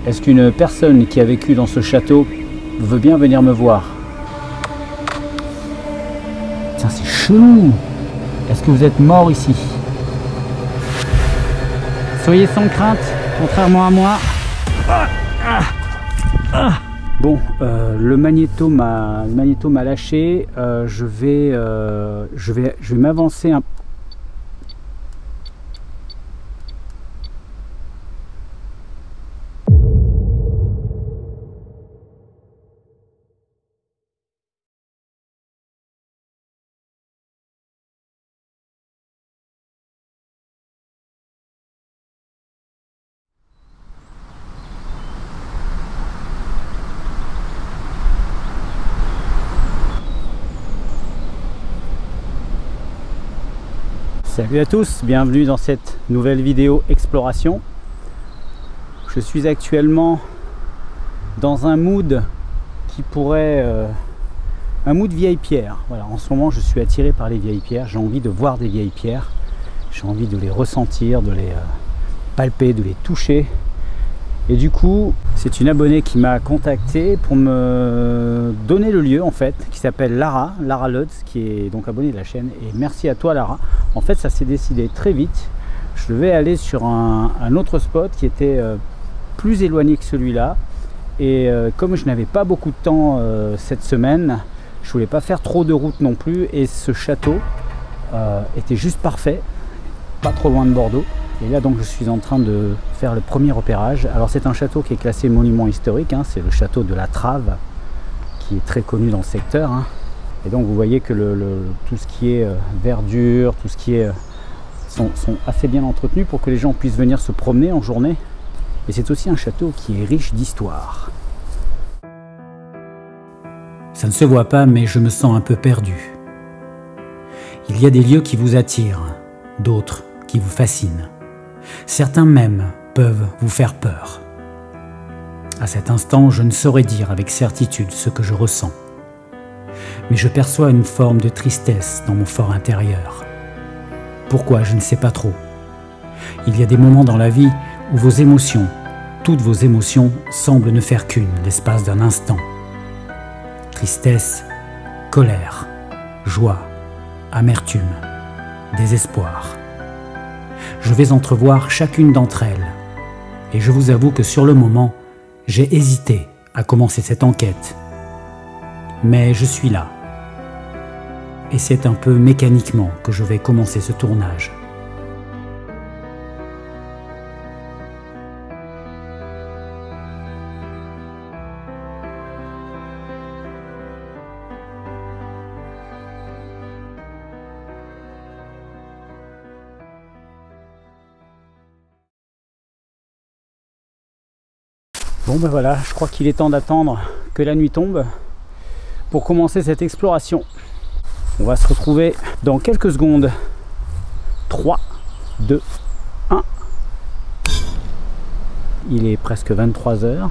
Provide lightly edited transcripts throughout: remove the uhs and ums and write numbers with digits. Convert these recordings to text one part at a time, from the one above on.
Est-ce qu'une personne qui a vécu dans ce château veut bien venir me voir? Tiens, c'est chelou. Est-ce que vous êtes mort ici? Soyez sans crainte, contrairement à moi. Bon, le magnéto m'a lâché. Je vais m'avancer un peu. Salut à tous, bienvenue dans cette nouvelle vidéo exploration. Je suis actuellement dans un mood qui pourrait... un mood vieille pierre. Voilà, en ce moment je suis attiré par les vieilles pierres, j'ai envie de voir des vieilles pierres, j'ai envie de les ressentir, de les palper, de les toucher. Et du coup, c'est une abonnée qui m'a contacté pour me donner le lieu en fait, qui s'appelle Lara Lutz, qui est donc abonnée de la chaîne. Et merci à toi Lara. En fait, ça s'est décidé très vite. Je devais aller sur un autre spot qui était plus éloigné que celui-là. Et comme je n'avais pas beaucoup de temps cette semaine, je voulais pas faire trop de route non plus. Et ce château était juste parfait, pas trop loin de Bordeaux. Et là donc je suis en train de faire le premier repérage. Alors c'est un château qui est classé monument historique, hein, c'est le château de la Trave, qui est très connu dans le secteur. Hein. Et donc vous voyez que tout ce qui est verdure, tout ce qui est sont assez bien entretenus pour que les gens puissent venir se promener en journée. Et c'est aussi un château qui est riche d'histoire. Ça ne se voit pas, mais je me sens un peu perdu. Il y a des lieux qui vous attirent, d'autres qui vous fascinent. Certains même peuvent vous faire peur. À cet instant, je ne saurais dire avec certitude ce que je ressens. Mais je perçois une forme de tristesse dans mon fort intérieur. Pourquoi, je ne sais pas trop. Il y a des moments dans la vie où vos émotions, toutes vos émotions, semblent ne faire qu'une l'espace d'un instant. Tristesse, colère, joie, amertume, désespoir. Je vais entrevoir chacune d'entre elles. Et je vous avoue que sur le moment, j'ai hésité à commencer cette enquête. Mais je suis là. Et c'est un peu mécaniquement que je vais commencer ce tournage. Bon ben voilà, je crois qu'il est temps d'attendre que la nuit tombe pour commencer cette exploration. On va se retrouver dans quelques secondes. 3, 2, 1. Il est presque 23 h.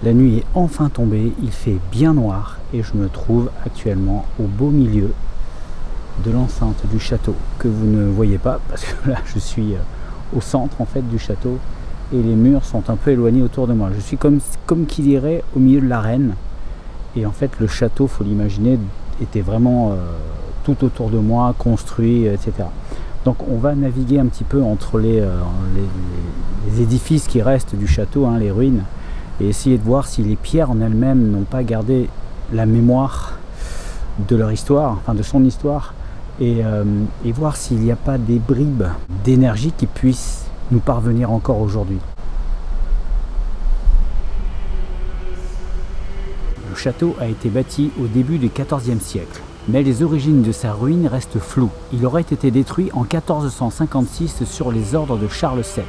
La nuit est enfin tombée, il fait bien noir et je me trouve actuellement au beau milieu de l'enceinte du château que vous ne voyez pas parce que là je suis au centre en fait du château. Et les murs sont un peu éloignés autour de moi. Je suis comme qui dirait au milieu de l'arène. Et en fait le château, faut l'imaginer, était vraiment tout autour de moi, construit, etc. Donc on va naviguer un petit peu entre les édifices qui restent du château, hein, les ruines, et essayer de voir si les pierres en elles-mêmes n'ont pas gardé la mémoire de leur histoire, enfin de son histoire, et voir s'il n'y a pas des bribes d'énergie qui puissent nous parvenir encore aujourd'hui. Le château a été bâti au début du XIVe siècle, mais les origines de sa ruine restent floues. Il aurait été détruit en 1456 sur les ordres de Charles VII,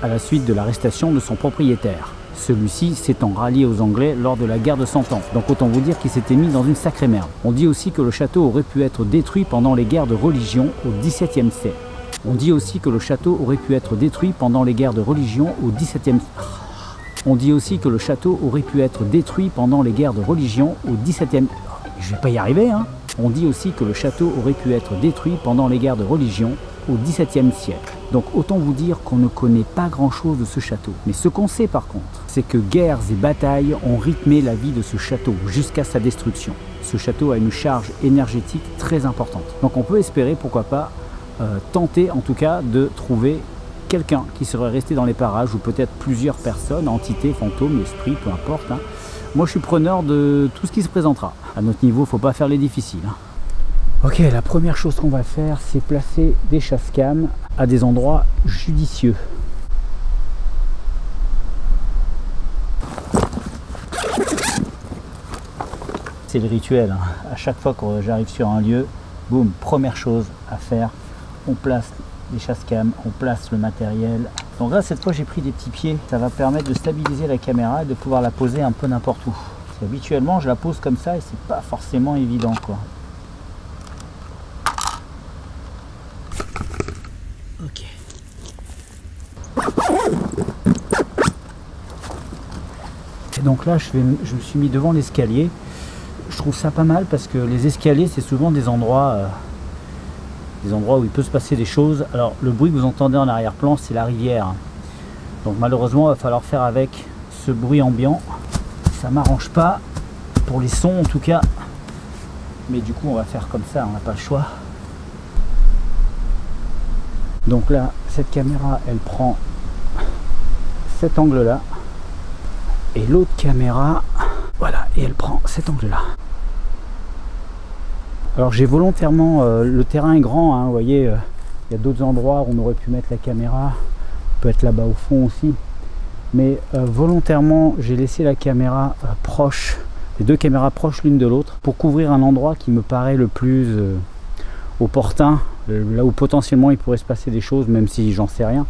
à la suite de l'arrestation de son propriétaire. Celui-ci s'étant rallié aux Anglais lors de la guerre de 100 ans, donc autant vous dire qu'il s'était mis dans une sacrée merde. On dit aussi que le château aurait pu être détruit pendant les guerres de religion au XVIIe siècle. On dit aussi que le château aurait pu être détruit pendant les guerres de religion au XVIIe siècle. On dit aussi que le château aurait pu être détruit pendant les guerres de religion au XVIIe... Je vais pas y arriver, hein. On dit aussi que le château aurait pu être détruit pendant les guerres de religion au XVIIe siècle. Donc autant vous dire qu'on ne connaît pas grand chose de ce château. Mais ce qu'on sait par contre, c'est que guerres et batailles ont rythmé la vie de ce château jusqu'à sa destruction. Ce château a une charge énergétique très importante. Donc on peut espérer, pourquoi pas, tenter en tout cas de trouver quelqu'un qui serait resté dans les parages, ou peut-être plusieurs personnes, entités, fantômes, esprits, peu importe. Hein. Moi je suis preneur de tout ce qui se présentera. À notre niveau, il ne faut pas faire les difficiles. Hein. Ok, la première chose qu'on va faire, c'est placer des chasse-cam à des endroits judicieux. C'est le rituel, hein. À chaque fois que j'arrive sur un lieu, boum, première chose à faire, on place les chasse-cam, on place le matériel. Donc là, cette fois, j'ai pris des petits pieds. Ça va permettre de stabiliser la caméra et de pouvoir la poser un peu n'importe où. Parce qu'habituellement, je la pose comme ça et c'est pas forcément évident, quoi. Ok. Et donc là, je me suis mis devant l'escalier. Je trouve ça pas mal parce que les escaliers, c'est souvent des endroits où il peut se passer des choses. Alors, le bruit que vous entendez en arrière-plan, c'est la rivière. Donc malheureusement, il va falloir faire avec ce bruit ambiant. Ça m'arrange pas pour les sons en tout cas. Mais du coup, on va faire comme ça, on n'a pas le choix. Donc là, cette caméra, elle prend cet angle-là. Et l'autre caméra, voilà, et elle prend cet angle-là. Alors j'ai volontairement, le terrain est grand, hein, vous voyez, il y a d'autres endroits où on aurait pu mettre la caméra, peut être là-bas au fond aussi. Mais volontairement, j'ai laissé la caméra proche, les deux caméras proches l'une de l'autre, pour couvrir un endroit qui me paraît le plus opportun, là où potentiellement il pourrait se passer des choses, même si j'en sais rien.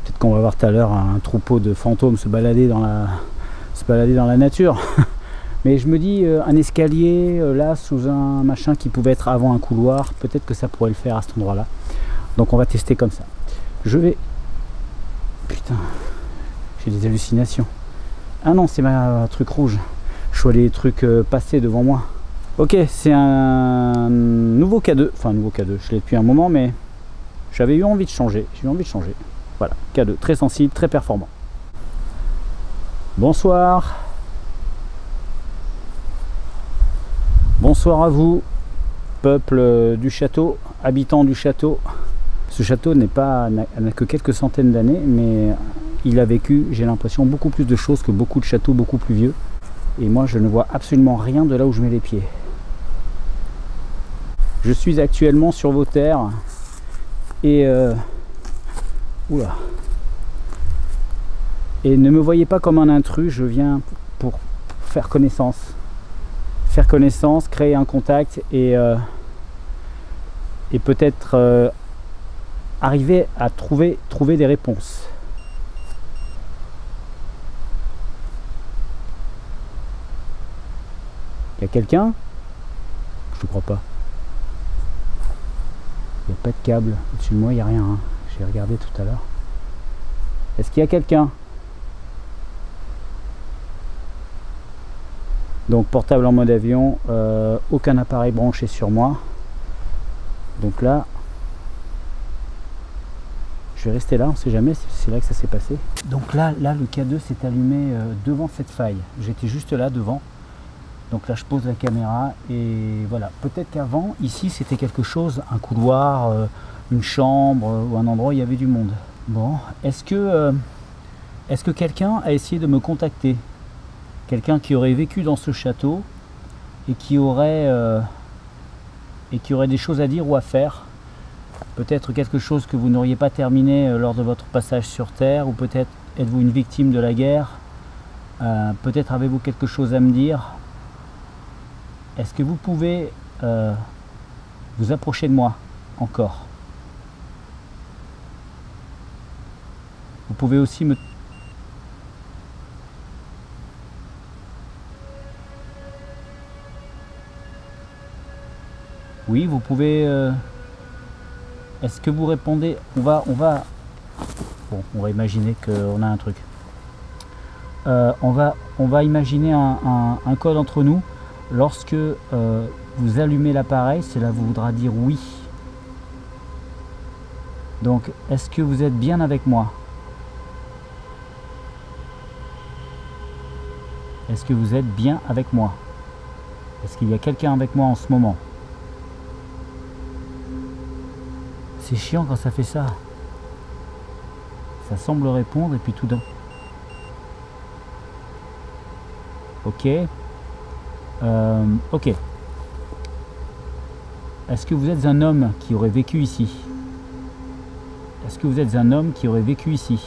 Peut-être qu'on va voir tout à l'heure un troupeau de fantômes se balader dans la nature. Mais je me dis, un escalier là sous un machin qui pouvait être avant un couloir, peut-être que ça pourrait le faire à cet endroit là. Donc on va tester comme ça. Je vais... Putain, j'ai des hallucinations. Ah non, c'est ma truc rouge. Je vois les trucs passer devant moi. Ok, c'est un nouveau K2. Enfin, nouveau K2, je l'ai depuis un moment, mais j'avais eu envie de changer. J'ai eu envie de changer. Voilà, K2, très sensible, très performant. Bonsoir. Bonsoir à vous, peuple du château, habitants du château. Ce château n'a que quelques centaines d'années, mais il a vécu, j'ai l'impression, beaucoup plus de choses que beaucoup de châteaux beaucoup plus vieux. Et moi, je ne vois absolument rien de là où je mets les pieds. Je suis actuellement sur vos terres et oula. Et ne me voyez pas comme un intrus, je viens pour faire connaissance. Faire connaissance, créer un contact et peut-être arriver à trouver des réponses. Il y a quelqu'un? Je ne crois pas. Il n'y a pas de câble. Au-dessus de moi, il n'y a rien. Hein. J'ai regardé tout à l'heure. Est-ce qu'il y a quelqu'un? Donc portable en mode avion, aucun appareil branché sur moi. Donc là, je vais rester là, on ne sait jamais, c'est là que ça s'est passé. Donc là le K2 s'est allumé devant cette faille. J'étais juste là devant. Donc là je pose la caméra et voilà. Peut-être qu'avant, ici c'était quelque chose, un couloir, une chambre ou un endroit où il y avait du monde. Bon, est-ce que quelqu'un a essayé de me contacter? Quelqu'un qui aurait vécu dans ce château et qui aurait des choses à dire ou à faire. Peut-être quelque chose que vous n'auriez pas terminé lors de votre passage sur Terre, ou peut-être êtes-vous une victime de la guerre. Peut-être avez-vous quelque chose à me dire. Est-ce que vous pouvez vous approcher de moi encore? Vous pouvez aussi me... Oui, vous pouvez... Est-ce que vous répondez? On va imaginer qu'on a un truc. On va imaginer un code entre nous. Lorsque vous allumez l'appareil, cela voudra dire oui. Donc, est-ce que vous êtes bien avec moi? Est-ce que vous êtes bien avec moi? Est-ce qu'il y a quelqu'un avec moi en ce moment? C'est chiant quand ça fait ça. Ça semble répondre et puis tout d'un. Ok. Ok. Est-ce que vous êtes un homme qui aurait vécu ici? Est-ce que vous êtes un homme qui aurait vécu ici?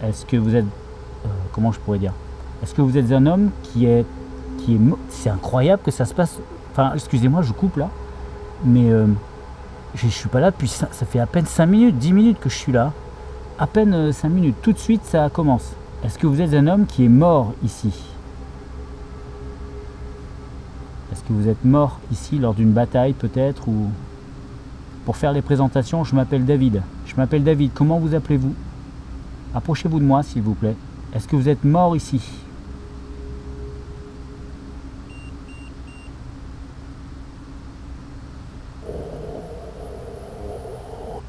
Est-ce que vous êtes... comment je pourrais dire? Est-ce que vous êtes un homme qui est c'est incroyable que ça se passe... Enfin, excusez-moi, je coupe là. Mais je suis pas là depuis... Ça fait à peine 5 minutes, 10 minutes que je suis là. À peine 5 minutes. Tout de suite, ça commence. Est-ce que vous êtes un homme qui est mort ici? Est-ce que vous êtes mort ici lors d'une bataille peut-être ou... Pour faire les présentations, je m'appelle David. Je m'appelle David. Comment vous appelez-vous? Approchez-vous de moi, s'il vous plaît. Est-ce que vous êtes mort ici?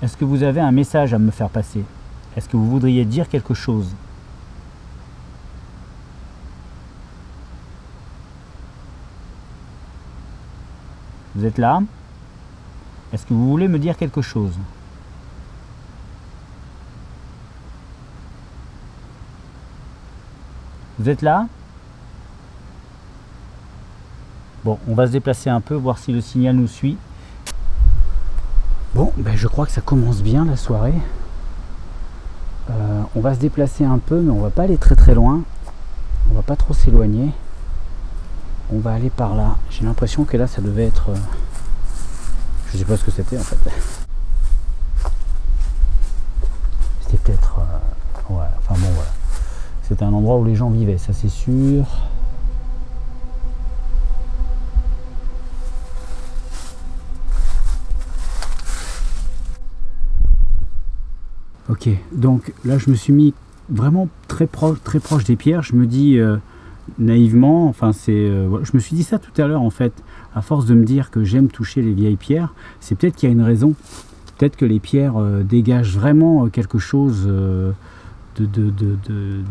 Est-ce que vous avez un message à me faire passer? Est-ce que vous voudriez dire quelque chose? Vous êtes là? Est-ce que vous voulez me dire quelque chose? Vous êtes là? Bon, on va se déplacer un peu, voir si le signal nous suit. Bon, ben je crois que ça commence bien la soirée. On va se déplacer un peu, mais on va pas aller très très loin. On va pas trop s'éloigner. On va aller par là. J'ai l'impression que là, ça devait être... je sais pas ce que c'était en fait. C'était peut-être... ouais, enfin bon, voilà. C'était un endroit où les gens vivaient, ça c'est sûr. Ok, donc là je me suis mis vraiment très proche des pierres. Je me dis naïvement, enfin je me suis dit ça tout à l'heure en fait, à force de me dire que j'aime toucher les vieilles pierres, c'est peut-être qu'il y a une raison. Peut-être que les pierres dégagent vraiment quelque chose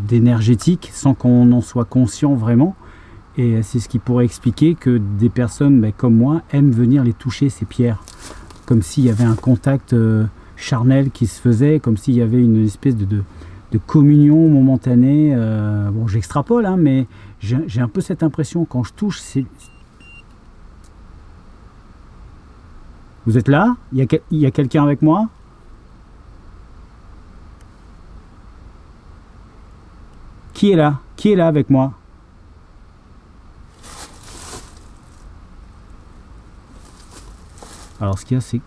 d'énergétique sans qu'on en soit conscient vraiment. Et c'est ce qui pourrait expliquer que des personnes comme moi aiment venir les toucher, ces pierres. Comme s'il y avait un contact... charnel qui se faisait, comme s'il y avait une espèce de communion momentanée. Bon, j'extrapole, hein, mais j'ai un peu cette impression quand je touche. Vous êtes là? Il y a quelqu'un avec moi? Qui est là? Qui est là avec moi? Alors ce qu'il y a, c'est que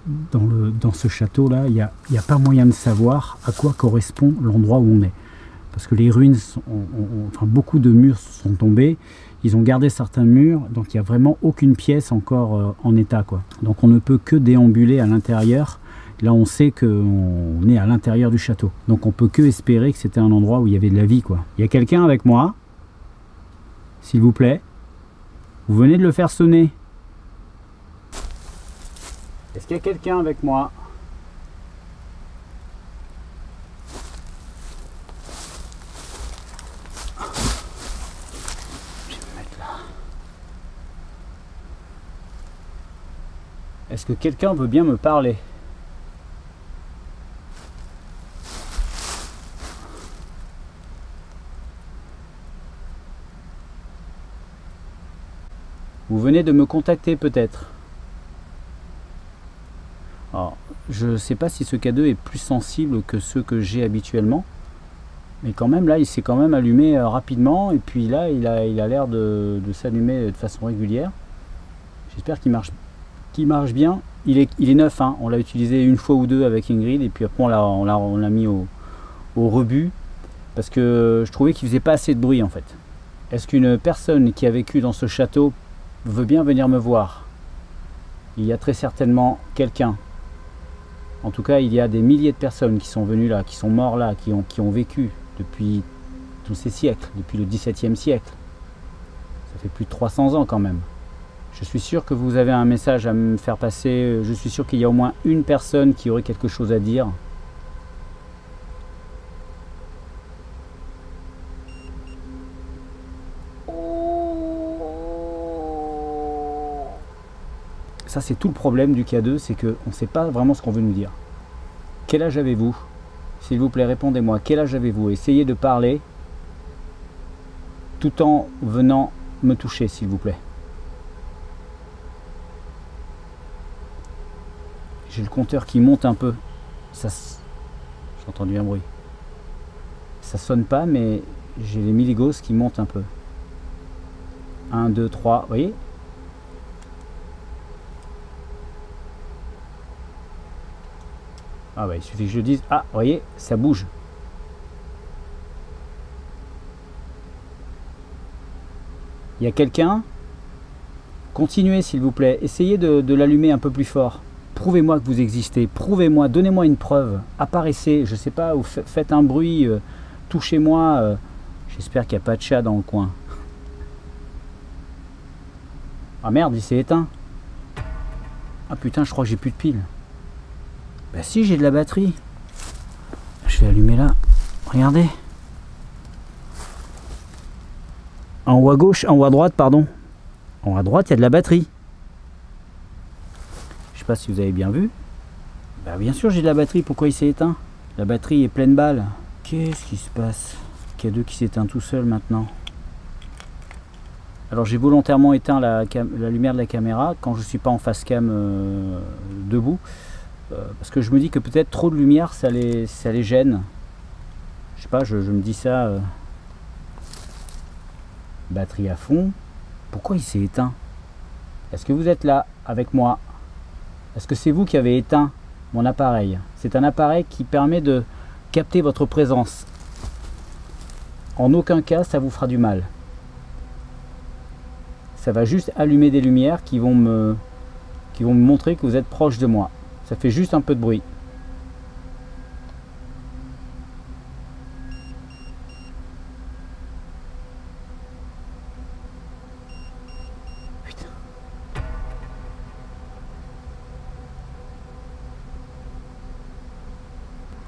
dans ce château-là, il n'y a pas moyen de savoir à quoi correspond l'endroit où on est. Parce que les ruines, enfin beaucoup de murs sont tombés, ils ont gardé certains murs, donc il n'y a vraiment aucune pièce encore en état, quoi. Donc on ne peut que déambuler à l'intérieur. Là on sait qu'on est à l'intérieur du château. Donc on peut que espérer que c'était un endroit où il y avait de la vie, quoi. Il y a quelqu'un avec moi? S'il vous plaît? Vous venez de le faire sonner. Est-ce qu'il y a quelqu'un avec moi? Je vais me mettre là. Est-ce que quelqu'un veut bien me parler? Vous venez de me contacter peut-être? Alors, je ne sais pas si ce K2 est plus sensible que ceux que j'ai habituellement, mais quand même là il s'est quand même allumé rapidement, et puis là il a l'air de s'allumer de façon régulière. J'espère qu'il marche bien. Il est neuf, hein. On l'a utilisé une fois ou deux avec Ingrid, et puis après on l'a mis au rebut, parce que je trouvais qu'il faisait pas assez de bruit en fait. Est-ce qu'une personne qui a vécu dans ce château veut bien venir me voir? Il y a très certainement quelqu'un. En tout cas, il y a des milliers de personnes qui sont venues là, qui sont morts là, qui ont vécu depuis tous ces siècles, depuis le XVIIe siècle. Ça fait plus de 300 ans quand même. Je suis sûr que vous avez un message à me faire passer. Je suis sûr qu'il y a au moins une personne qui aurait quelque chose à dire. Ça, c'est tout le problème du K2, c'est qu'on ne sait pas vraiment ce qu'on veut nous dire. Quel âge avez-vous? S'il vous plaît, répondez-moi. Quel âge avez-vous? Essayez de parler tout en venant me toucher, s'il vous plaît. J'ai le compteur qui monte un peu. J'ai entendu un bruit. Ça sonne pas, mais j'ai les milligauss qui montent un peu. 1, 2, 3, vous voyez? Ah ouais, il suffit que je dise, ah, vous voyez, ça bouge. Il y a quelqu'un? Continuez s'il vous plaît, essayez de l'allumer un peu plus fort. Prouvez-moi que vous existez, prouvez-moi, donnez-moi une preuve. Apparaissez, je sais pas, ou faites un bruit, touchez-moi. J'espère qu'il n'y a pas de chat dans le coin. Ah merde, il s'est éteint. Ah putain, je crois que j'ai plus de piles. Bah si, j'ai de la batterie. Je vais allumer là. Regardez. En haut à gauche, en haut à droite, pardon. En haut à droite, il y a de la batterie. Je sais pas si vous avez bien vu. Bah bien sûr, j'ai de la batterie. Pourquoi il s'est éteint? La batterie est pleine balle. Qu'est-ce qui se passe? K2 qui s'éteint tout seul maintenant. Alors j'ai volontairement éteint la lumière de la caméra quand je suis pas en face cam debout. Parce que je me dis que peut-être trop de lumière ça les gêne. Je sais pas, je me dis ça. Batterie à fond. Pourquoi il s'est éteint? Est-ce que vous êtes là avec moi? Est-ce que c'est vous qui avez éteint mon appareil? C'est un appareil qui permet de capter votre présence. En aucun cas ça vous fera du mal. Ça va juste allumer des lumières qui vont me montrer que vous êtes proche de moi. Ça fait juste un peu de bruit. Putain.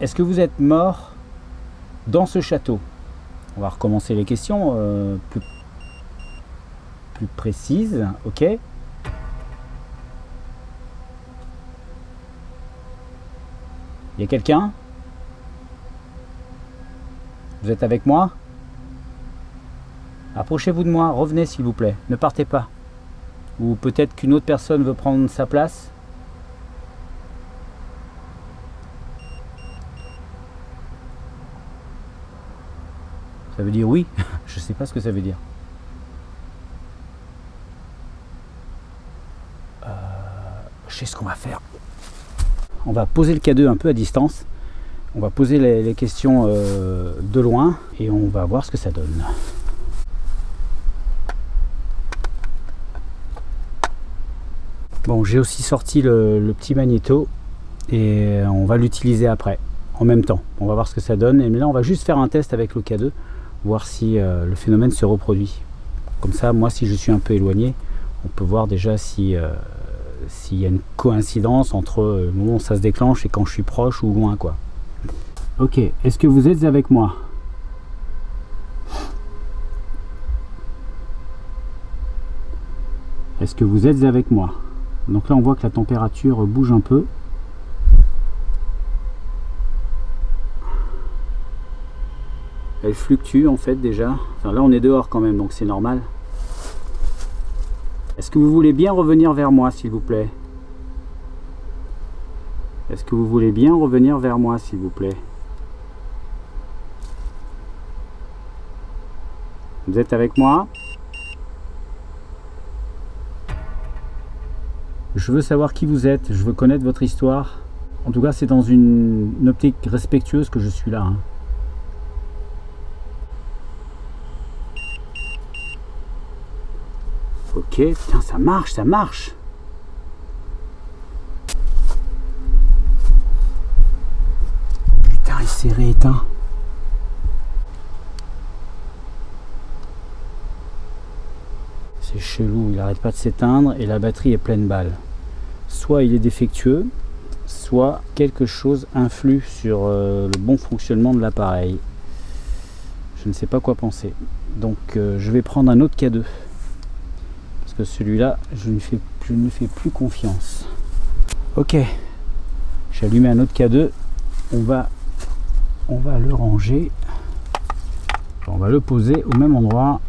Est-ce que vous êtes mort dans ce château? On va recommencer les questions plus précises. Ok. Il y a quelqu'un? Vous êtes avec moi? Approchez-vous de moi, revenez s'il vous plaît, ne partez pas. Ou peut-être qu'une autre personne veut prendre sa place. Ça veut dire oui? Je sais pas ce que ça veut dire. Je sais ce qu'on va faire. On va poser le K2 un peu à distance. On va poser les questions de loin et on va voir ce que ça donne. Bon, j'ai aussi sorti le petit magnéto et on va l'utiliser après, en même temps. On va voir ce que ça donne. Et là, on va juste faire un test avec le K2, voir si le phénomène se reproduit. Comme ça, moi, si je suis un peu éloigné, on peut voir déjà si... s'il y a une coïncidence entre le moment où ça se déclenche et quand je suis proche ou loin quoi. Ok, est-ce que vous êtes avec moi? Est-ce que vous êtes avec moi? Donc là on voit que la température bouge un peu. Elle fluctue en fait déjà. Enfin, là on est dehors quand même donc c'est normal. Est-ce que vous voulez bien revenir vers moi, s'il vous plaît? Est-ce que vous voulez bien revenir vers moi, s'il vous plaît? Vous êtes avec moi? Je veux savoir qui vous êtes, je veux connaître votre histoire. En tout cas, c'est dans une optique respectueuse que je suis là. Hein. Ok, putain, ça marche, ça marche. Putain, il s'est rééteint. C'est chelou, il n'arrête pas de s'éteindre et la batterie est pleine balle. Soit il est défectueux, soit quelque chose influe sur le bon fonctionnement de l'appareil. Je ne sais pas quoi penser. Donc je vais prendre un autre K2. Parce que celui-là, je ne fais plus confiance. Ok, j'ai allumé un autre K2. On va le ranger. On va le poser au même endroit.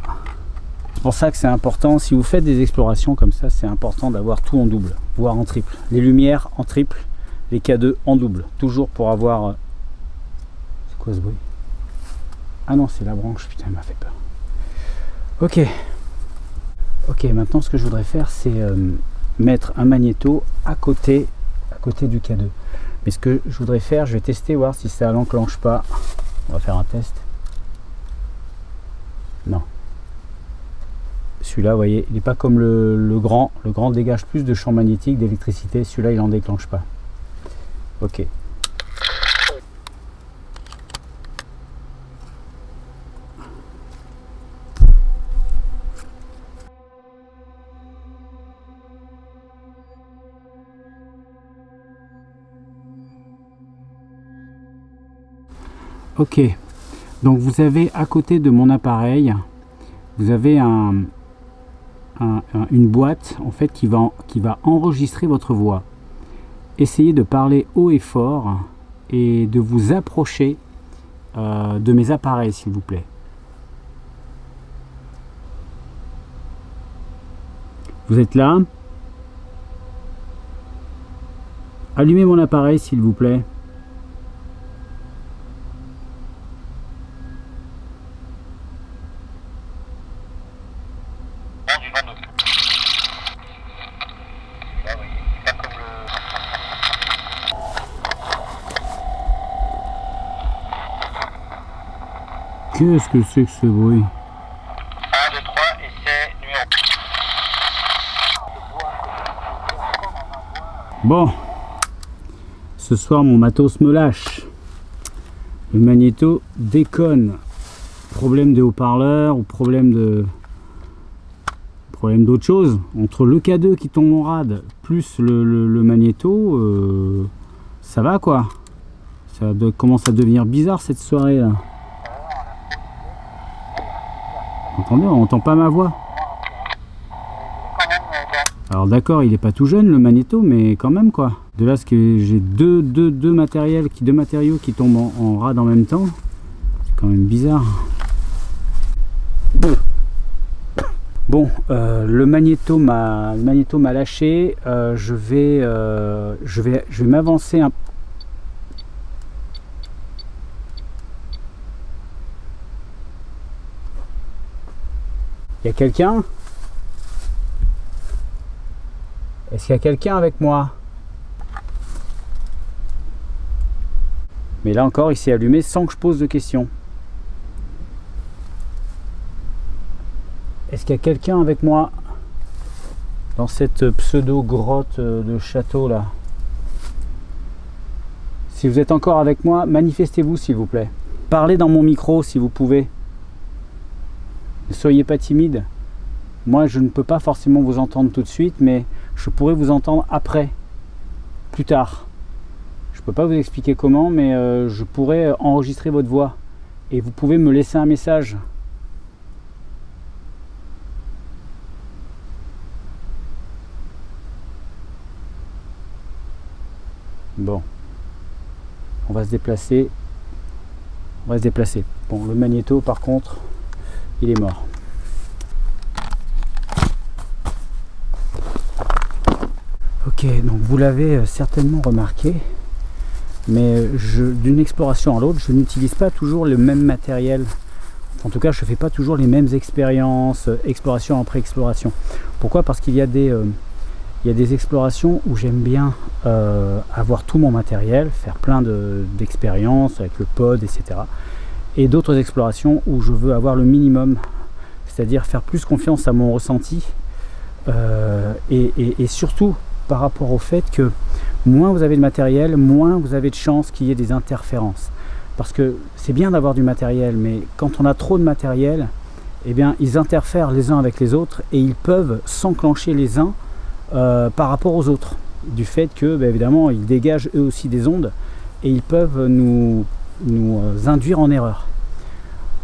C'est pour ça que c'est important, si vous faites des explorations comme ça, c'est important d'avoir tout en double, voire en triple. Les lumières en triple, les K2 en double. Toujours pour avoir... C'est quoi ce bruit? Ah non, c'est la branche, putain, elle m'a fait peur. Ok. Ok, maintenant ce que je voudrais faire, c'est mettre un magnéto à côté du K2. Mais ce que je voudrais faire, je vais tester, voir si ça l'enclenche pas. On va faire un test. Non. Celui-là, vous voyez, il n'est pas comme le grand. Le grand dégage plus de champ magnétique, d'électricité. Celui-là, il n'en déclenche pas. Ok. Ok. Donc vous avez à côté de mon appareil, vous avez une boîte en fait qui va enregistrer votre voix. Essayez de parler haut et fort et de vous approcher de mes appareils, s'il vous plaît. Vous êtes là? Allumez mon appareil, s'il vous plaît. Qu'est-ce que c'est que ce bruit? 1, 2, 3, essai numéro. Bon, ce soir mon matos me lâche. Le magnéto déconne. Problème de haut-parleur ou problème d'autre chose. Entre le K2 qui tombe en rade plus le magnéto, ça va quoi. Ça commence à devenir bizarre cette soirée là. Entendez, on n'entend pas ma voix. Alors d'accord, il n'est pas tout jeune le magnéto, mais quand même quoi. De là, ce que j'ai deux matériaux qui tombent en rade en même temps, c'est quand même bizarre. Bon, le magnéto m'a lâché. Je vais m'avancer un peu. Il y a quelqu'un? Est-ce qu'il y a quelqu'un avec moi? Mais là encore, il s'est allumé sans que je pose de questions. Est-ce qu'il y a quelqu'un avec moi dans cette pseudo-grotte de château là? Si vous êtes encore avec moi, manifestez-vous s'il vous plaît. Parlez dans mon micro si vous pouvez. Ne soyez pas timide. Moi, je ne peux pas forcément vous entendre tout de suite, mais je pourrais vous entendre après, plus tard. Je ne peux pas vous expliquer comment, mais je pourrais enregistrer votre voix. Et vous pouvez me laisser un message. Bon. On va se déplacer. Bon, le magnéto, par contre, il est mort. Ok, donc vous l'avez certainement remarqué, mais d'une exploration à l'autre, je n'utilise pas toujours le même matériel. En tout cas, je ne fais pas toujours les mêmes expériences, exploration après exploration. Pourquoi? Parce qu'il y a des explorations où j'aime bien avoir tout mon matériel, faire plein d'expériences avec le pod, etc. Et d'autres explorations où je veux avoir le minimum, c'est-à-dire faire plus confiance à mon ressenti et surtout par rapport au fait que moins vous avez de matériel, moins vous avez de chances qu'il y ait des interférences. Parce que c'est bien d'avoir du matériel, mais quand on a trop de matériel, eh bien, ils interfèrent les uns avec les autres et ils peuvent s'enclencher les uns par rapport aux autres. Du fait que, évidemment, ils dégagent eux aussi des ondes et ils peuvent nous induire en erreur.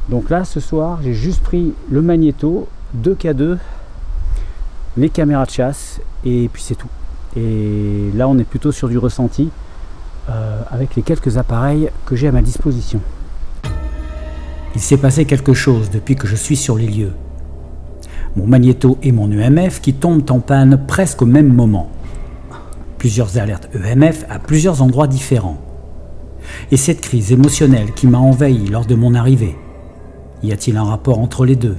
Donc là, ce soir, j'ai juste pris le magnéto, 2K2, les caméras de chasse et puis c'est tout. Et là, on est plutôt sur du ressenti avec les quelques appareils que j'ai à ma disposition. Il s'est passé quelque chose depuis que je suis sur les lieux. Mon magnéto et mon EMF qui tombent en panne presque au même moment. Plusieurs alertes EMF à plusieurs endroits différents. Et cette crise émotionnelle qui m'a envahi lors de mon arrivée. Y a-t-il un rapport entre les deux?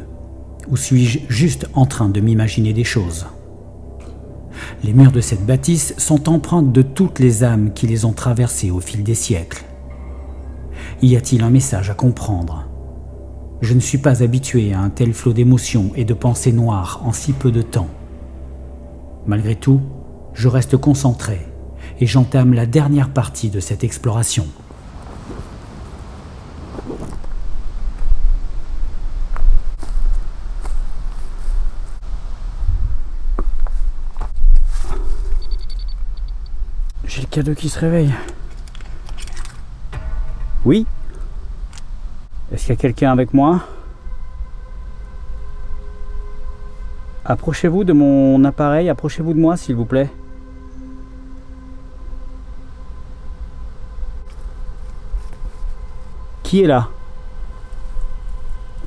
Ou suis-je juste en train de m'imaginer des choses? Les murs de cette bâtisse sont empreintes de toutes les âmes qui les ont traversées au fil des siècles. Y a-t-il un message à comprendre? Je ne suis pas habitué à un tel flot d'émotions et de pensées noires en si peu de temps. Malgré tout, je reste concentré et j'entame la dernière partie de cette exploration. J'ai le K2 qui se réveille. Oui? Est-ce qu'il y a quelqu'un avec moi? Approchez-vous de mon appareil, approchez-vous de moi s'il vous plaît. Qui est là?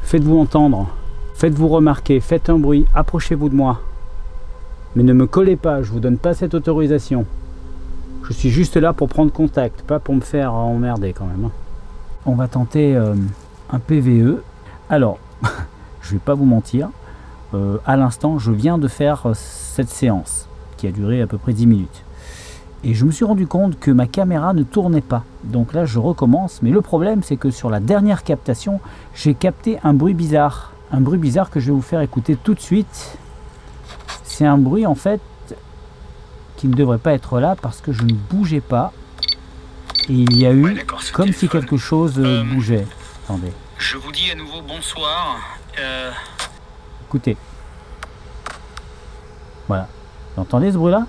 Faites-vous entendre, faites-vous remarquer, faites un bruit, approchez-vous de moi. Mais ne me collez pas, je vous donne pas cette autorisation. Je suis juste là pour prendre contact, pas pour me faire emmerder quand même. On va tenter un PVE. Alors, je vais pas vous mentir, à l'instant, je viens de faire cette séance qui a duré à peu près 10 minutes. Et je me suis rendu compte que ma caméra ne tournait pas. Donc là, je recommence. Mais le problème, c'est que sur la dernière captation, j'ai capté un bruit bizarre. Un bruit bizarre que je vais vous faire écouter tout de suite. C'est un bruit, en fait, qui ne devrait pas être là parce que je ne bougeais pas. Et il y a eu comme si quelque chose bougeait. Attendez. Je vous dis à nouveau bonsoir. Écoutez. Voilà. Vous entendez ce bruit-là?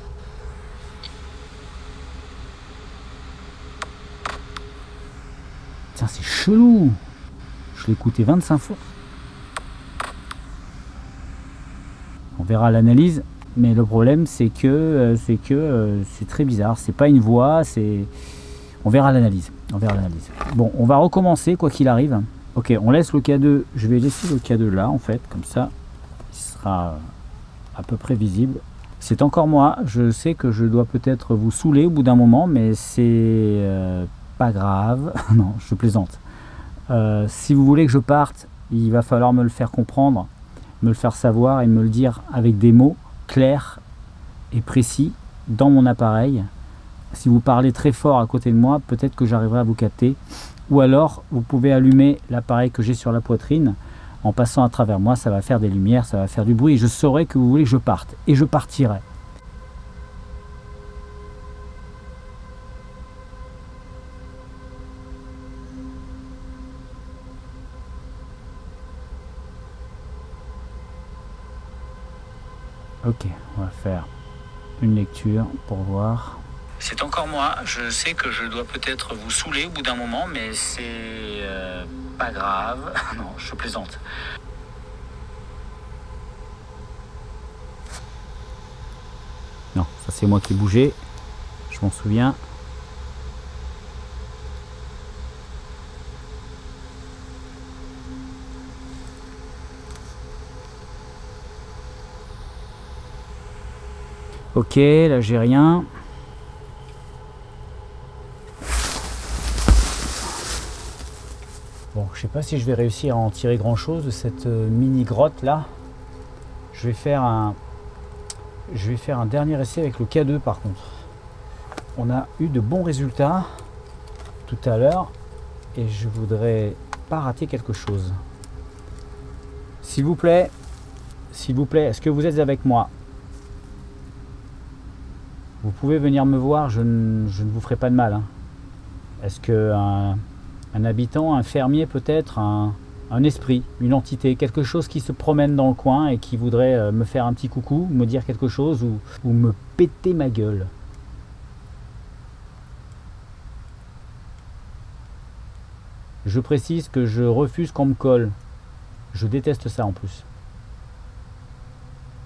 Tiens, c'est chelou. Je l'ai écouté 25 fois. On verra l'analyse. Mais le problème, c'est que c'est très bizarre. C'est pas une voix, c'est... On verra l'analyse. On verra l'analyse. Bon, on va recommencer quoi qu'il arrive. Ok, on laisse le K2. Je vais laisser le K2 là, en fait. Comme ça, il sera à peu près visible. C'est encore moi. Je sais que je dois peut-être vous saouler au bout d'un moment, mais c'est pas grave. Non, je plaisante. Si vous voulez que je parte, il va falloir me le faire comprendre, me le faire savoir et me le dire avec des mots clair et précis dans mon appareil. Si vous parlez très fort à côté de moi, peut-être que j'arriverai à vous capter. Ou alors, vous pouvez allumer l'appareil que j'ai sur la poitrine. En passant à travers moi, ça va faire des lumières, ça va faire du bruit. Et je saurai que vous voulez que je parte. Et je partirai. Ok, on va faire une lecture pour voir. C'est encore moi. Je sais que je dois peut-être vous saouler au bout d'un moment, mais c'est pas grave. Non, je plaisante. Non, ça c'est moi qui ai bougé. Je m'en souviens. Ok, là j'ai rien. Bon, je sais pas si je vais réussir à en tirer grand chose de cette mini grotte là. Je vais faire un dernier essai avec le K2 par contre. On a eu de bons résultats tout à l'heure et je voudrais pas rater quelque chose. S'il vous plaît, est-ce que vous êtes avec moi? Vous pouvez venir me voir, je ne vous ferai pas de mal. Hein. Est-ce que un habitant, un fermier peut-être, un un esprit, une entité, quelque chose qui se promène dans le coin et qui voudrait me faire un petit coucou, me dire quelque chose ou me péter ma gueule. Je précise que je refuse qu'on me colle. Je déteste ça en plus.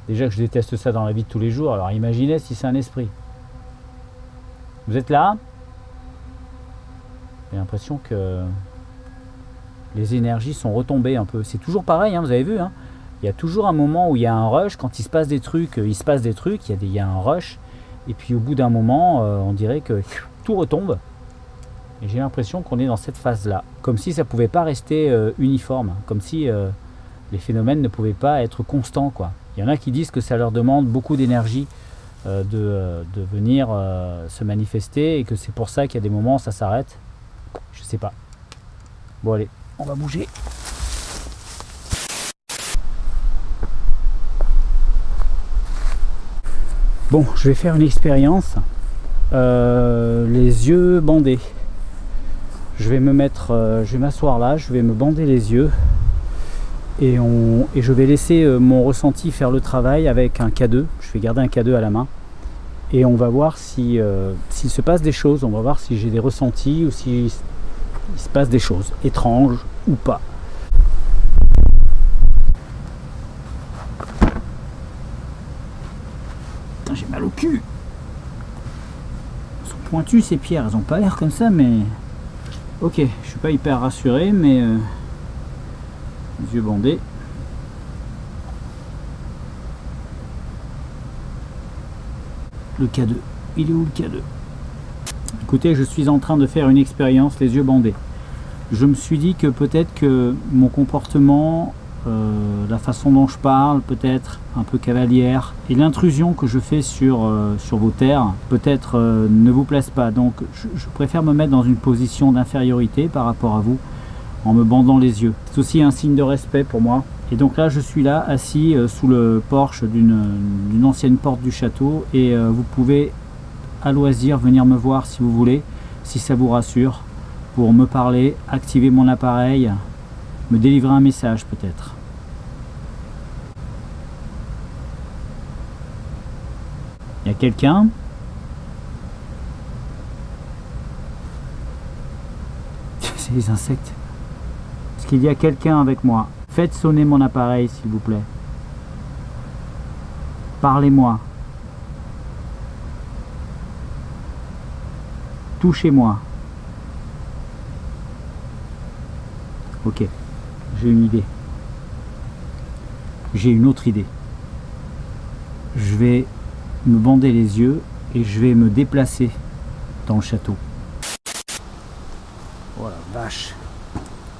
Déjà que je déteste ça dans la vie de tous les jours, alors imaginez si c'est un esprit. Vous êtes là? J'ai l'impression que les énergies sont retombées un peu. C'est toujours pareil, hein, vous avez vu. Hein, il y a toujours un moment où il y a un rush. Quand il se passe des trucs, il y a un rush. Et puis au bout d'un moment, on dirait que tout retombe. Et j'ai l'impression qu'on est dans cette phase-là. Comme si ça ne pouvait pas rester uniforme. Comme si les phénomènes ne pouvaient pas être constants, quoi. Il y en a qui disent que ça leur demande beaucoup d'énergie de venir se manifester. Et que c'est pour ça qu'il y a des moments où ça s'arrête. Je sais pas. Bon allez, on va bouger. Bon, je vais faire une expérience. Les yeux bandés. Je vais me mettre, je vais m'asseoir là, je vais me bander les yeux et je vais laisser mon ressenti faire le travail avec un K2. Je vais garder un K2 à la main et on va voir si s'il se passe des choses. On va voir si j'ai des ressentis ou s'il se passe des choses étranges ou pas. Putain, j'ai mal au cul. Elles sont pointues ces pierres, elles ont pas l'air comme ça, mais ok, je suis pas hyper rassuré, mais les yeux bandés. Le K2, il est où le K2? Écoutez, je suis en train de faire une expérience les yeux bandés. Je me suis dit que peut-être que mon comportement, la façon dont je parle, peut-être un peu cavalière, et l'intrusion que je fais sur vos terres, peut-être ne vous plaise pas. Donc je préfère me mettre dans une position d'infériorité par rapport à vous, en me bandant les yeux. C'est aussi un signe de respect pour moi. Et donc là, je suis là, assis sous le porche d'une ancienne porte du château, et vous pouvez à loisir venir me voir si vous voulez, si ça vous rassure, pour me parler, activer mon appareil, me délivrer un message peut-être. Il y a quelqu'un? C'est les insectes. Est-ce qu'il y a quelqu'un avec moi? Faites sonner mon appareil s'il vous plaît. Parlez-moi. Touchez-moi. Ok, j'ai une idée. J'ai une autre idée. Je vais me bander les yeux et je vais me déplacer dans le château. Oh la vache.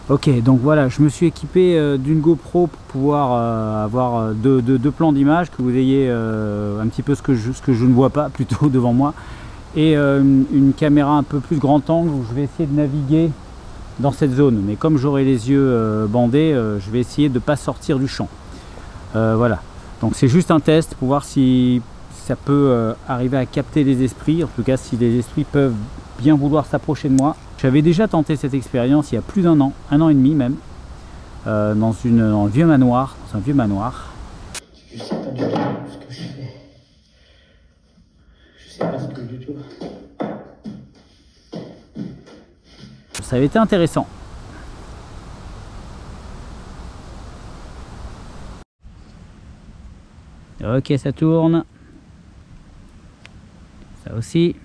Ok, donc voilà, je me suis équipé d'une GoPro pour pouvoir avoir deux plans d'image, que vous ayez un petit peu ce que je ne vois pas plutôt devant moi, et une caméra un peu plus grand angle où je vais essayer de naviguer dans cette zone. Mais comme j'aurai les yeux bandés, je vais essayer de ne pas sortir du champ. Voilà, donc c'est juste un test pour voir si ça peut arriver à capter les esprits, en tout cas si les esprits peuvent bien vouloir s'approcher de moi. J'avais déjà tenté cette expérience il y a plus d'un an et demi même, dans un vieux manoir. Je sais pas du tout ce que je fais. Je sais pas ce que du tout. Ça avait été intéressant. Ok, ça tourne. Ça aussi.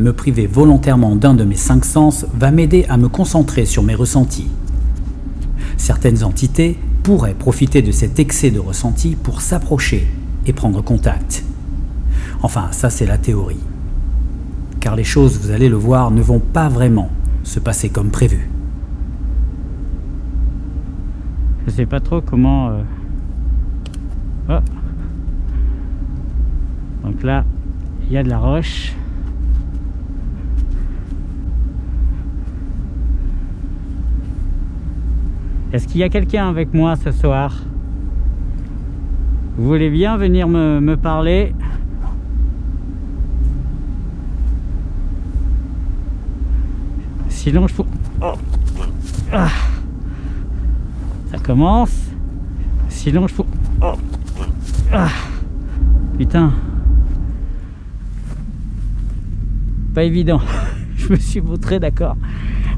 Me priver volontairement d'un de mes 5 sens va m'aider à me concentrer sur mes ressentis. Certaines entités pourraient profiter de cet excès de ressenti pour s'approcher et prendre contact. Enfin, ça c'est la théorie. Car les choses, vous allez le voir, ne vont pas vraiment se passer comme prévu. Je sais pas trop comment... Oh. Donc là, il y a de la roche. Est-ce qu'il y a quelqu'un avec moi ce soir? Vous voulez bien venir me parler? Sinon je... Oh. Ah. Ça commence. Sinon je peux... Oh. Ah. Putain. Pas évident. Je me suis vautré, d'accord.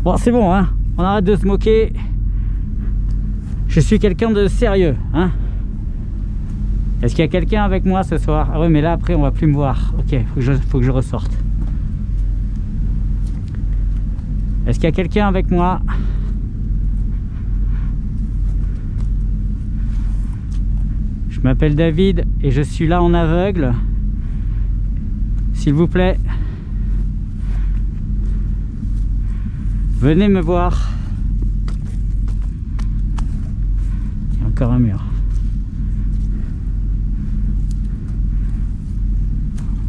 Bon, c'est bon, hein. On arrête de se moquer. Je suis quelqu'un de sérieux, hein. Est-ce qu'il y a quelqu'un avec moi ce soir? Ah ouais, mais là après on va plus me voir. Ok, faut que je ressorte. Est-ce qu'il y a quelqu'un avec moi? Je m'appelle David et je suis là en aveugle. S'il vous plaît, venez me voir. Il y a encore un mur.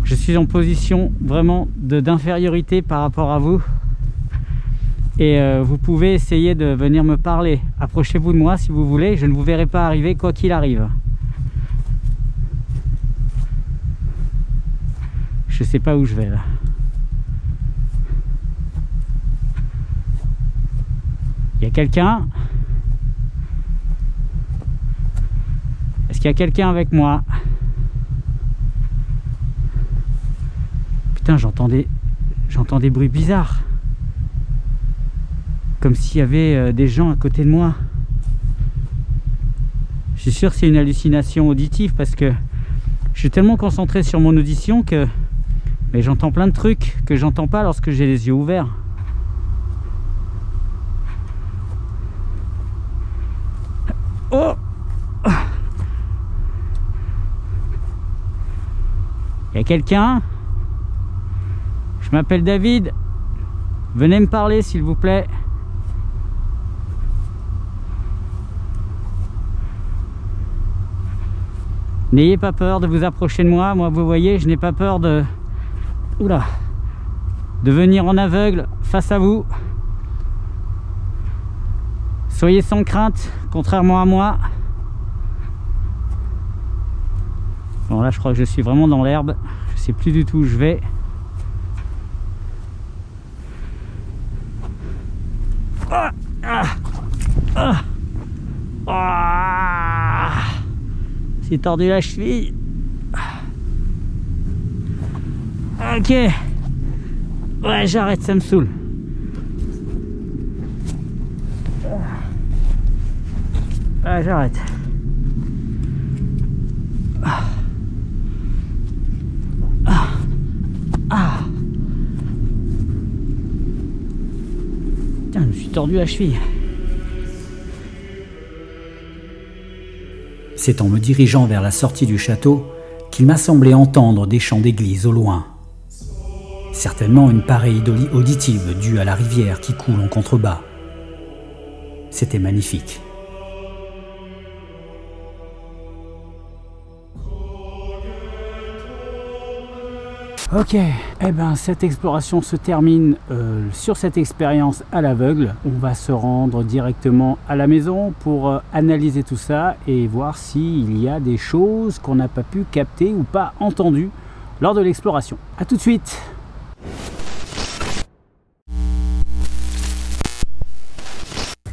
Je suis en position vraiment d'infériorité par rapport à vous. Et vous pouvez essayer de venir me parler. Approchez-vous de moi si vous voulez. Je ne vous verrai pas arriver quoi qu'il arrive. Je sais pas où je vais là. Il y a quelqu'un? Est-ce qu'il y a quelqu'un avec moi? Putain, j'entends des bruits bizarres. Comme s'il y avait des gens à côté de moi. Je suis sûr que c'est une hallucination auditive parce que je suis tellement concentré sur mon audition que mais j'entends plein de trucs que j'entends pas lorsque j'ai les yeux ouverts. Oh! Il y a quelqu'un? Je m'appelle David. Venez me parler s'il vous plaît. N'ayez pas peur de vous approcher de moi. Moi, vous voyez, je n'ai pas peur de... Oula! De venir en aveugle face à vous. Soyez sans crainte, contrairement à moi. Bon, là, je crois que je suis vraiment dans l'herbe. Je sais plus du tout où je vais. Ah, ah, ah, ah. C'est tordu la cheville. Ok. Ouais, j'arrête, ça me saoule. Ouais, j'arrête. Ah. Ah. Ah. Putain, je me suis tordu la cheville. C'est en me dirigeant vers la sortie du château qu'il m'a semblé entendre des chants d'église au loin. Certainement une pareille auditive due à la rivière qui coule en contrebas. C'était magnifique. Ok, eh ben cette exploration se termine sur cette expérience à l'aveugle. On va se rendre directement à la maison pour analyser tout ça et voir s'il y a des choses qu'on n'a pas pu capter ou pas entendues lors de l'exploration. A tout de suite.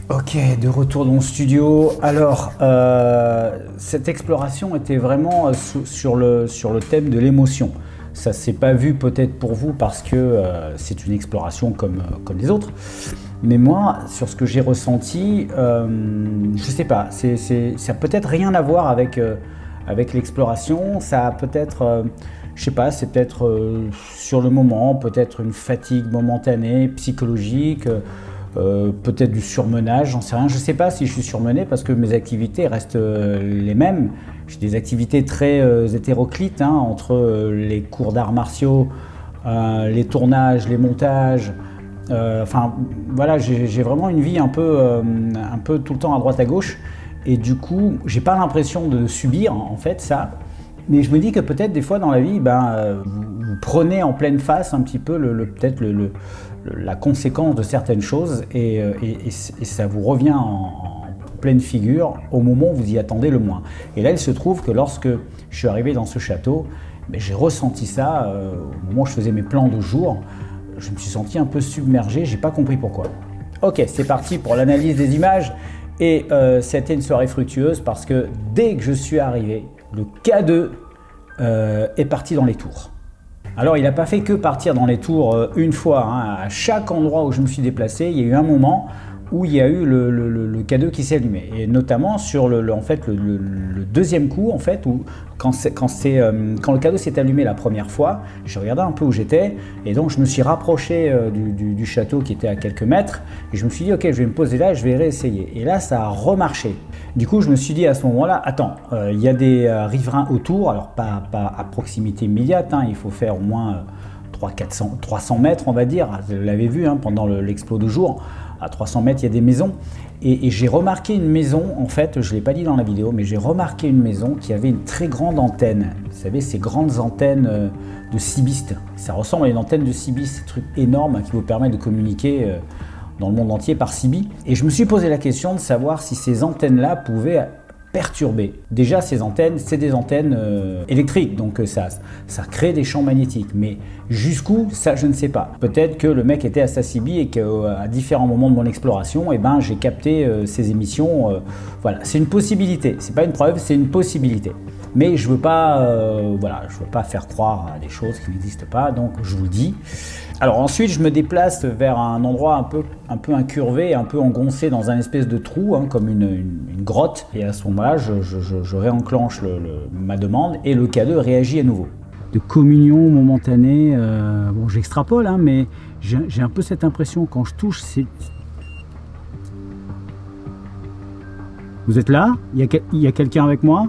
Ok, de retour dans le studio. Alors, cette exploration était vraiment sur le thème de l'émotion. Ça ne s'est pas vu peut-être pour vous parce que c'est une exploration comme les autres. Mais moi, sur ce que j'ai ressenti, je sais pas, ça n'a peut-être rien à voir avec l'exploration. Ça a peut-être, je sais pas, c'est peut-être sur le moment, peut-être une fatigue momentanée, psychologique, peut-être du surmenage, j'en sais rien. Je ne sais pas si je suis surmené parce que mes activités restent les mêmes. J'ai des activités très hétéroclites hein, entre les cours d'arts martiaux, les tournages, les montages. Enfin, voilà, j'ai vraiment une vie un peu tout le temps à droite à gauche. Et du coup, j'ai pas l'impression de subir en fait ça. Mais je me dis que peut-être des fois dans la vie, vous prenez en pleine face un petit peu peut-être la conséquence de certaines choses et ça vous revient en pleine figure au moment où vous y attendez le moins. Et là, il se trouve que lorsque je suis arrivé dans ce château, j'ai ressenti ça au moment où je faisais mes plans de jour. Je me suis senti un peu submergé, j'ai pas compris pourquoi. ok, c'est parti pour l'analyse des images. Et c'était une soirée fructueuse parce que dès que je suis arrivé, le K2 est parti dans les tours. Alors il n'a pas fait que partir dans les tours une fois, hein. À chaque endroit où je me suis déplacé, il y a eu un moment où il y a eu le K2 qui s'est allumé, et notamment sur le deuxième coup, en fait, où quand le K2 s'est allumé la première fois, j'ai regardé un peu où j'étais, et donc je me suis rapproché du château qui était à quelques mètres, et je me suis dit ok, je vais me poser là et je vais réessayer, et là ça a remarché. Du coup je me suis dit à ce moment-là, attends, il y a des riverains autour, alors pas à proximité immédiate, hein, il faut faire au moins 300 mètres on va dire, vous l'avez vu hein, pendant l'explos de jour. À 300 mètres, il y a des maisons. Et j'ai remarqué une maison, en fait, je ne l'ai pas dit dans la vidéo, mais j'ai remarqué une maison qui avait une très grande antenne. Vous savez, ces grandes antennes de cibistes. Ça ressemble à une antenne de cibistes, ces trucs énormes qui vous permettent de communiquer dans le monde entier par CB. Et je me suis posé la question de savoir si ces antennes-là pouvaient perturber. Déjà, ces antennes, c'est des antennes électriques, donc ça crée des champs magnétiques. Mais jusqu'où, ça, je ne sais pas. Peut-être que le mec était à sa CB et qu'à différents moments de mon exploration, eh ben, j'ai capté ces émissions. Voilà, c'est une possibilité. C'est pas une preuve, c'est une possibilité. Mais je veux pas, voilà, je veux pas faire croire à des choses qui n'existent pas, donc je vous le dis. Alors ensuite, je me déplace vers un endroit un peu incurvé, un peu engoncé dans un espèce de trou, hein, comme une grotte. Et à ce moment-là, je réenclenche ma demande et le K2 réagit à nouveau. De communion momentanée, bon, j'extrapole, hein, mais j'ai un peu cette impression quand je touche. Vous êtes là? Il y a quelqu'un avec moi?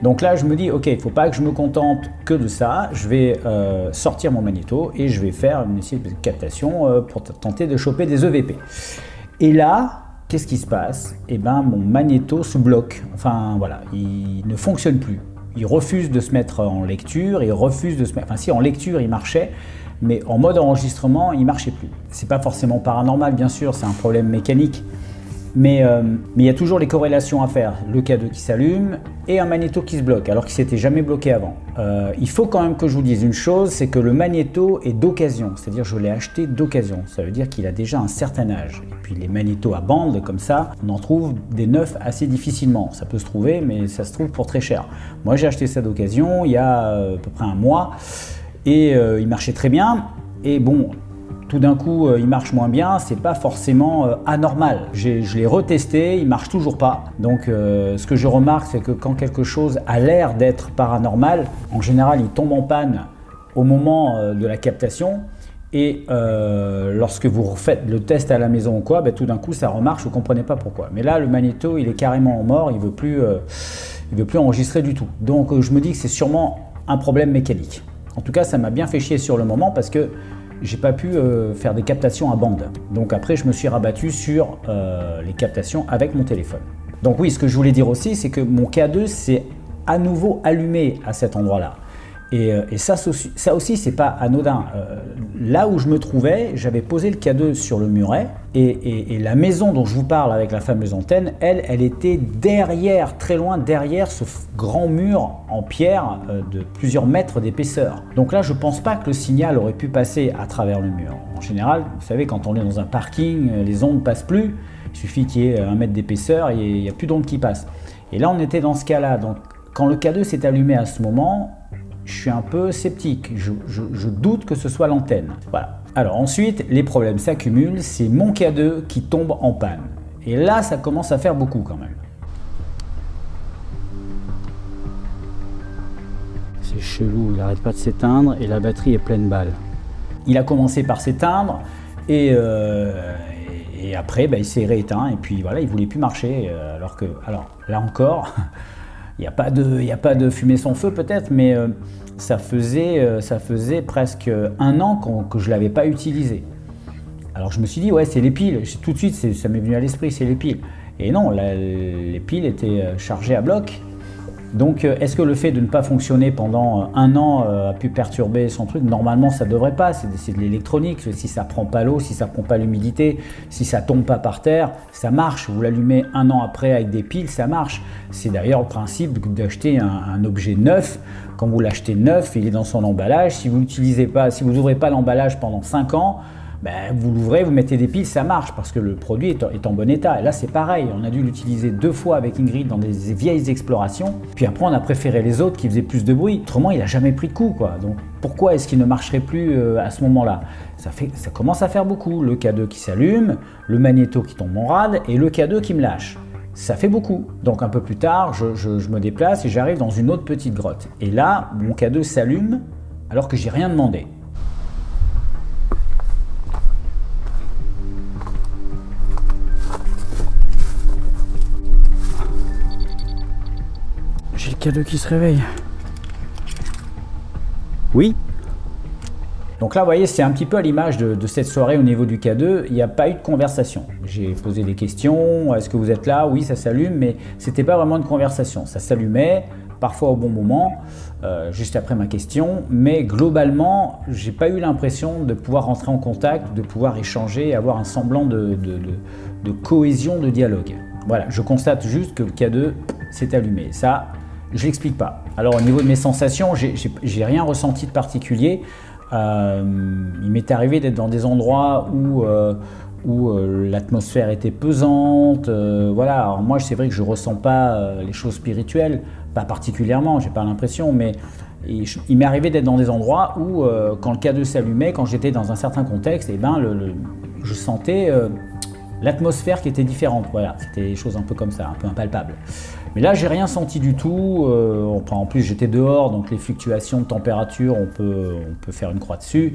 Donc là, je me dis, ok, il ne faut pas que je me contente que de ça. Je vais sortir mon magnéto et je vais faire une espèce de captation pour tenter de choper des EVP. Et là, qu'est-ce qui se passe? Eh ben, mon magnéto se bloque. Enfin, voilà, il ne fonctionne plus. Il refuse de se mettre en lecture, il refuse de se mettre... Enfin, si, en lecture, il marchait, mais en mode enregistrement, il ne marchait plus. C'est pas forcément paranormal, bien sûr, c'est un problème mécanique. Mais il y a toujours les corrélations à faire, le K2 qui s'allume et un magnéto qui se bloque, alors qu'il ne s'était jamais bloqué avant. Il faut quand même que je vous dise une chose, c'est que le magnéto est d'occasion, c'est-à-dire je l'ai acheté d'occasion, ça veut dire qu'il a déjà un certain âge. Et puis les magnétos à bande comme ça, on en trouve des neufs assez difficilement, ça peut se trouver, mais ça se trouve pour très cher. Moi j'ai acheté ça d'occasion il y a à peu près un mois, et il marchait très bien, et bon, tout d'un coup, il marche moins bien, c'est pas forcément anormal. Je l'ai retesté, il marche toujours pas. Donc, ce que je remarque, c'est que quand quelque chose a l'air d'être paranormal, en général, il tombe en panne au moment de la captation. Et lorsque vous refaites le test à la maison ou quoi, ben, tout d'un coup, ça remarche, vous ne comprenez pas pourquoi. Mais là, le magnéto, il est carrément mort, il veut plus enregistrer du tout. Donc, je me dis que c'est sûrement un problème mécanique. En tout cas, ça m'a bien fait chier sur le moment parce que j'ai pas pu faire des captations à bande. Donc après, je me suis rabattu sur les captations avec mon téléphone. Donc oui, ce que je voulais dire aussi, c'est que mon K2 s'est à nouveau allumé à cet endroit-là. Et ça aussi, c'est pas anodin. Là où je me trouvais, j'avais posé le K2 sur le muret et la maison dont je vous parle avec la fameuse antenne, elle était derrière, très loin derrière ce grand mur en pierre de plusieurs mètres d'épaisseur. Donc là, je pense pas que le signal aurait pu passer à travers le mur. En général, vous savez, quand on est dans un parking, les ondes ne passent plus. Il suffit qu'il y ait 1 mètre d'épaisseur et il n'y a plus d'ondes qui passent. Et là, on était dans ce cas-là. Donc quand le K2 s'est allumé à ce moment, je suis un peu sceptique, je doute que ce soit l'antenne. Voilà. Alors ensuite, les problèmes s'accumulent, c'est mon K2 qui tombe en panne. Et là, ça commence à faire beaucoup quand même. C'est chelou, il n'arrête pas de s'éteindre et la batterie est pleine balle. Il a commencé par s'éteindre et après, bah, il s'est rééteint et puis voilà, il ne voulait plus marcher. Alors là encore... Il n'y a pas de fumée sans feu peut-être, mais ça faisait presque 1 an que je ne l'avais pas utilisé. Alors je me suis dit, ouais, c'est les piles. Tout de suite, ça m'est venu à l'esprit, c'est les piles. Et non, les piles étaient chargées à bloc. Donc est-ce que le fait de ne pas fonctionner pendant 1 an a pu perturber son truc? Normalement ça ne devrait pas, c'est de l'électronique, si ça ne prend pas l'eau, si ça ne prend pas l'humidité, si ça ne tombe pas par terre, ça marche. Vous l'allumez 1 an après avec des piles, ça marche. C'est d'ailleurs le principe d'acheter un objet neuf. Quand vous l'achetez neuf, il est dans son emballage, si vous l'utilisez pas, si vous n'ouvrez pas l'emballage pendant 5 ans, ben, vous l'ouvrez, vous mettez des piles, ça marche parce que le produit est en bon état. Et là, c'est pareil, on a dû l'utiliser 2 fois avec Ingrid dans des vieilles explorations. Puis après, on a préféré les autres qui faisaient plus de bruit. Autrement, il n'a jamais pris de coup, quoi. Donc, pourquoi est-ce qu'il ne marcherait plus à ce moment-là? Ça commence à faire beaucoup. Le K2 qui s'allume, le magnéto qui tombe en rade et le K2 qui me lâche. Ça fait beaucoup. Donc, un peu plus tard, je me déplace et j'arrive dans une autre petite grotte. Et là, mon K2 s'allume alors que j'ai rien demandé. J'ai le K2 qui se réveille. Oui. Donc là, vous voyez, c'est un petit peu à l'image de cette soirée au niveau du K2. Il n'y a pas eu de conversation. J'ai posé des questions. Est-ce que vous êtes là? Oui, ça s'allume, mais c'était pas vraiment une conversation. Ça s'allumait, parfois au bon moment, juste après ma question. Mais globalement, j'ai pas eu l'impression de pouvoir rentrer en contact, de pouvoir échanger et avoir un semblant de cohésion de dialogue. Voilà, je constate juste que le K2 s'est allumé. Ça, je l'explique pas. Alors au niveau de mes sensations, j'ai rien ressenti de particulier. Il m'est arrivé d'être dans des endroits où l'atmosphère était pesante. Voilà. Alors moi, c'est vrai que je ressens pas les choses spirituelles, pas particulièrement. J'ai pas l'impression, mais il m'est arrivé d'être dans des endroits où, quand le K2 s'allumait, quand j'étais dans un certain contexte, et ben je sentais l'atmosphère qui était différente. Voilà, c'était des choses un peu comme ça, un peu impalpables. Mais là, j'ai rien senti du tout. En plus, j'étais dehors, donc les fluctuations de température, on peut faire une croix dessus.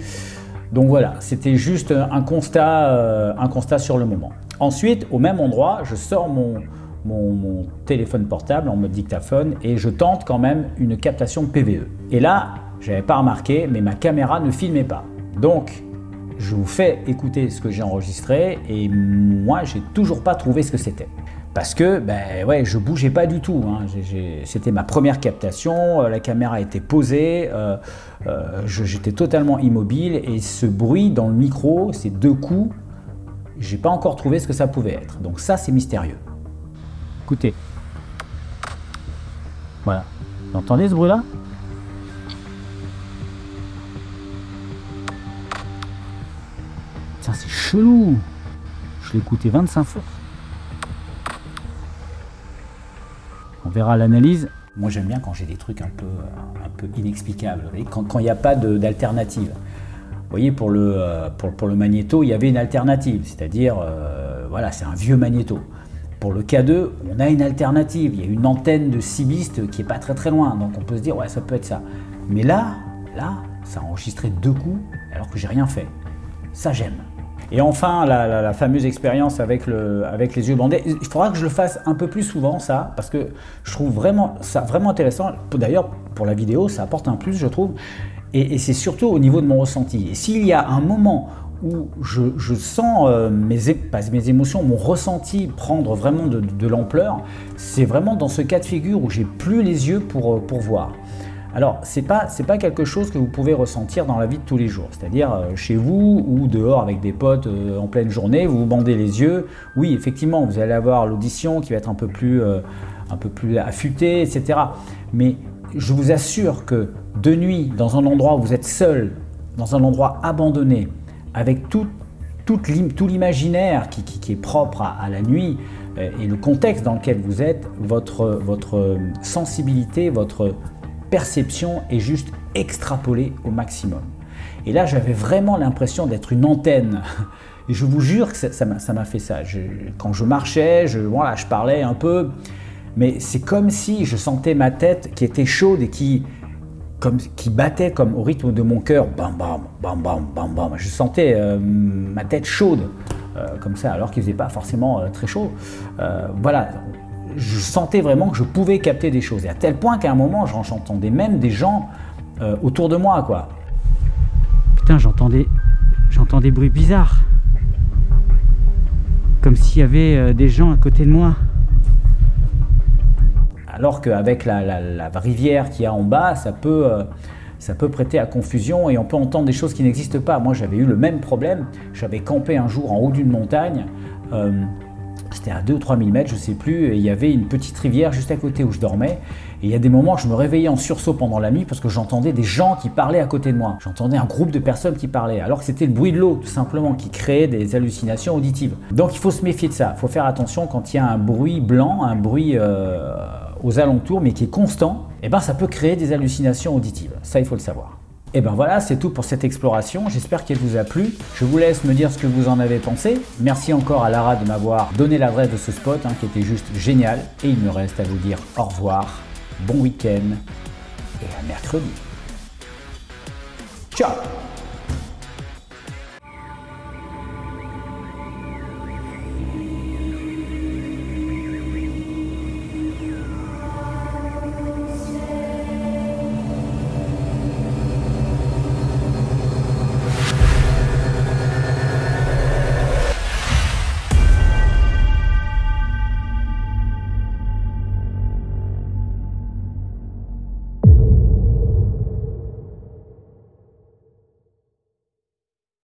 Donc voilà, c'était juste un constat sur le moment. Ensuite, au même endroit, je sors mon téléphone portable en mode dictaphone et je tente quand même une captation de PVE. Et là, j'avais pas remarqué, mais ma caméra ne filmait pas. Donc, je vous fais écouter ce que j'ai enregistré et moi, j'ai toujours pas trouvé ce que c'était. Parce que ben ouais, je bougeais pas du tout. Hein. C'était ma première captation, la caméra était posée, j'étais totalement immobile et ce bruit dans le micro, ces 2 coups, j'ai pas encore trouvé ce que ça pouvait être. Donc ça, c'est mystérieux. Écoutez, voilà, vous entendez ce bruit-là? Tiens, c'est chelou. Je l'ai écouté 25 fois. On verra l'analyse. Moi, j'aime bien quand j'ai des trucs un peu inexplicables, quand il n'y a pas d'alternative. Vous voyez, pour le magnéto, il y avait une alternative, c'est-à-dire, voilà, c'est un vieux magnéto. Pour le K2, on a une alternative. Il y a une antenne de Cibiste qui n'est pas très loin, donc on peut se dire, ouais, ça peut être ça. Mais là, ça a enregistré 2 coups alors que j'ai rien fait. Ça, j'aime. Et enfin, la fameuse expérience avec les yeux bandés. Il faudra que je le fasse un peu plus souvent, ça, parce que je trouve ça vraiment intéressant. D'ailleurs, pour la vidéo, ça apporte un plus, je trouve. Et c'est surtout au niveau de mon ressenti. Et s'il y a un moment où je sens mes émotions, mon ressenti prendre vraiment de l'ampleur, c'est vraiment dans ce cas de figure où j'ai plus les yeux pour voir. Alors, c'est pas quelque chose que vous pouvez ressentir dans la vie de tous les jours. C'est-à-dire chez vous ou dehors avec des potes en pleine journée, vous vous bandez les yeux. Oui, effectivement, vous allez avoir l'audition qui va être un peu plus affûtée, etc. Mais je vous assure que de nuit, dans un endroit où vous êtes seul, dans un endroit abandonné, avec tout l'imaginaire qui est propre à la nuit et le contexte dans lequel vous êtes, votre sensibilité, votre perception est juste extrapolée au maximum. Et là, j'avais vraiment l'impression d'être une antenne. Et je vous jure que ça m'a fait ça. Quand je marchais, voilà, je parlais un peu, mais c'est comme si je sentais ma tête qui était chaude et qui battait comme au rythme de mon cœur. Bam, bam, bam, bam, bam, bam. Je sentais ma tête chaude, comme ça, alors qu'il ne faisait pas forcément très chaud. Voilà. Je sentais vraiment que je pouvais capter des choses. Et à tel point qu'à un moment, j'entendais même des gens autour de moi, quoi. Putain, j'entends des bruits bizarres. Comme s'il y avait des gens à côté de moi. Alors qu'avec la rivière qu'il y a en bas, ça peut prêter à confusion et on peut entendre des choses qui n'existent pas. Moi, j'avais eu le même problème. J'avais campé un jour en haut d'une montagne. C'était à 2 ou 3 000 mètres, je ne sais plus, et il y avait une petite rivière juste à côté où je dormais. Et il y a des moments où je me réveillais en sursaut pendant la nuit parce que j'entendais des gens qui parlaient à côté de moi. J'entendais un groupe de personnes qui parlaient, alors que c'était le bruit de l'eau, tout simplement, qui créait des hallucinations auditives. Donc il faut se méfier de ça. Il faut faire attention quand il y a un bruit blanc, un bruit aux alentours, mais qui est constant, et ben ça peut créer des hallucinations auditives. Ça, il faut le savoir. Et ben voilà, c'est tout pour cette exploration, j'espère qu'elle vous a plu. Je vous laisse me dire ce que vous en avez pensé. Merci encore à Lara de m'avoir donné l'adresse de ce spot, qui était juste génial. Et il me reste à vous dire au revoir, bon week-end et à mercredi. Ciao!